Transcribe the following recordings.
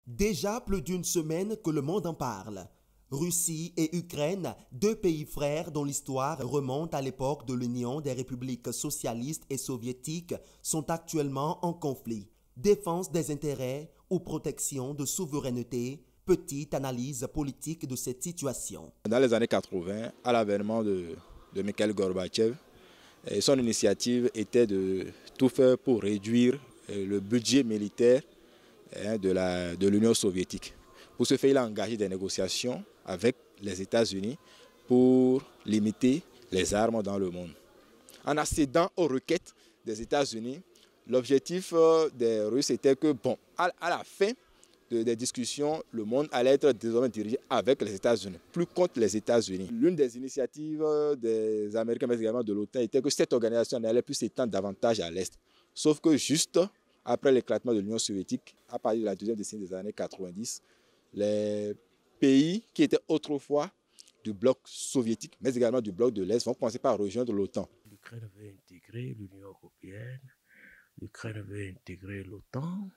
Déjà plus d'une semaine que le monde en parle. Russie et Ukraine, deux pays frères dont l'histoire remonte à l'époque de l'Union des républiques socialistes et soviétiques, sont actuellement en conflit. Défense des intérêts ou protection de souveraineté, petite analyse politique de cette situation. Dans les années 80, à l'avènement de Mikhail Gorbatchev, son initiative était de tout faire pour réduire le budget militaire de l'Union soviétique. Pour ce faire, il a engagé des négociations avec les États-Unis pour limiter les armes dans le monde. En accédant aux requêtes des États-Unis, l'objectif des Russes était que, à la fin des discussions, le monde allait être désormais dirigé avec les États-Unis, plus contre les États-Unis. L'une des initiatives des Américains, mais également de l'OTAN, était que cette organisation n'allait plus s'étendre davantage à l'Est. Sauf que juste après l'éclatement de l'Union soviétique, à partir de la deuxième décennie des années 90, les pays qui étaient autrefois du bloc soviétique, mais également du bloc de l'Est, vont commencer par rejoindre l'OTAN. L'Ukraine veut intégrer l'Union européenne, l'Ukraine veut intégrer l'OTAN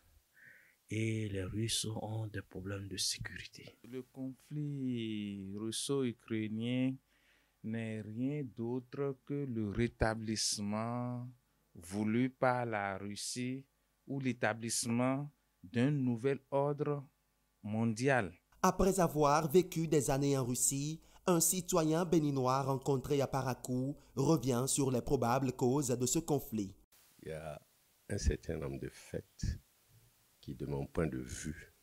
et les Russes ont des problèmes de sécurité. Le conflit russo-ukrainien n'est rien d'autre que le rétablissement voulu par la Russie ou l'établissement d'un nouvel ordre mondial. Après avoir vécu des années en Russie, un citoyen béninois rencontré à Parakou revient sur les probables causes de ce conflit. Il y a un certain nombre de faits qui, de mon point de vue,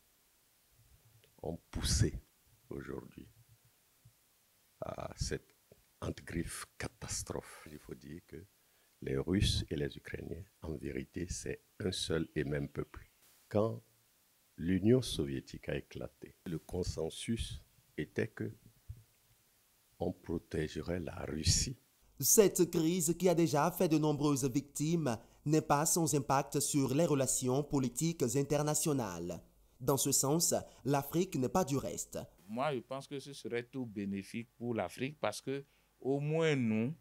ont poussé aujourd'hui à cette entre-griffes catastrophe. Il faut dire que les Russes et les Ukrainiens, en vérité, c'est un seul et même peuple. Quand l'Union soviétique a éclaté, le consensus était que on protégerait la Russie. Cette crise, qui a déjà fait de nombreuses victimes, n'est pas sans impact sur les relations politiques internationales. Dans ce sens, l'Afrique n'est pas du reste. Moi, je pense que ce serait tout bénéfique pour l'Afrique parce que, au moins nous,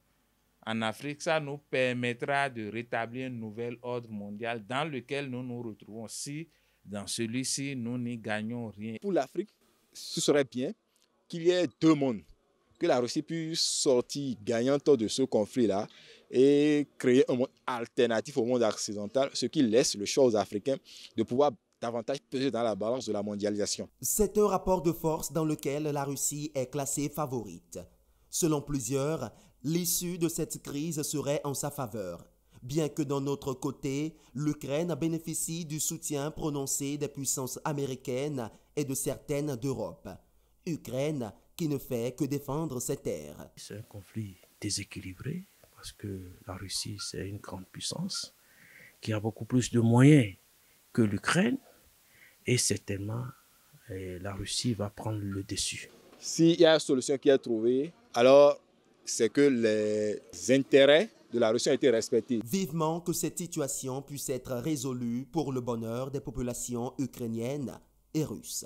en Afrique, ça nous permettra de rétablir un nouvel ordre mondial dans lequel nous nous retrouvons. Si dans celui-ci, nous n'y gagnons rien. Pour l'Afrique, ce serait bien qu'il y ait deux mondes, que la Russie puisse sortir gagnante de ce conflit-là et créer un monde alternatif au monde occidental, ce qui laisse le choix aux Africains de pouvoir davantage peser dans la balance de la mondialisation. C'est un rapport de force dans lequel la Russie est classée favorite. Selon plusieurs, l'issue de cette crise serait en sa faveur, bien que d'un autre côté, l'Ukraine bénéficie du soutien prononcé des puissances américaines et de certaines d'Europe. Ukraine qui ne fait que défendre ses terres. C'est un conflit déséquilibré parce que la Russie, c'est une grande puissance qui a beaucoup plus de moyens que l'Ukraine et certainement la Russie va prendre le dessus. S'il y a une solution qui est trouvée, alors c'est que les intérêts de la Russie ont été respectés. Vivement que cette situation puisse être résolue pour le bonheur des populations ukrainiennes et russes.